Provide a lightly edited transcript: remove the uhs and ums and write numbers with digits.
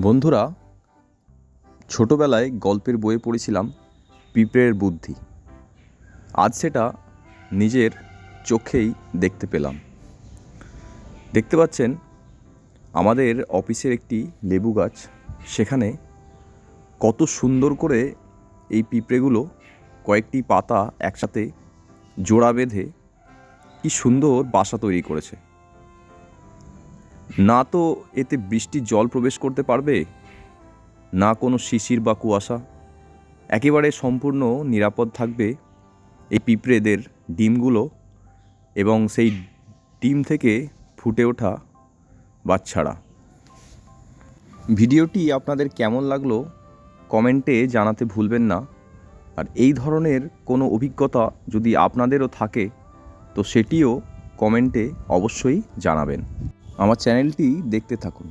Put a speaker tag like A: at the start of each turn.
A: বন্ধুরা, ছোটোবেলায় গল্পের বইয়ে পড়েছিলাম পিঁপড়ের বুদ্ধি। আজ সেটা নিজের চোখেই দেখতে পেলাম। দেখতে পাচ্ছেন আমাদের অফিসের একটি লেবু গাছ, সেখানে কত সুন্দর করে এই পিঁপড়েগুলো কয়েকটি পাতা একসাথে জোড়া বেঁধে কি সুন্দর বাসা তৈরি করেছে। না তো এতে বৃষ্টির জল প্রবেশ করতে পারবে, না কোনো শিশির বা কুয়াশা, একেবারে সম্পূর্ণ নিরাপদ থাকবে এই পিঁপড়েদের ডিমগুলো এবং সেই ডিম থেকে ফুটে ওঠা বাচ্চারা। ভিডিওটি আপনাদের কেমন লাগলো কমেন্টে জানাতে ভুলবেন না। আর এই ধরনের কোনো অভিজ্ঞতা যদি আপনাদেরও থাকে তো সেটিও কমেন্টে অবশ্যই জানাবেন। আমার চ্যানেলটি দেখতে থাকুন।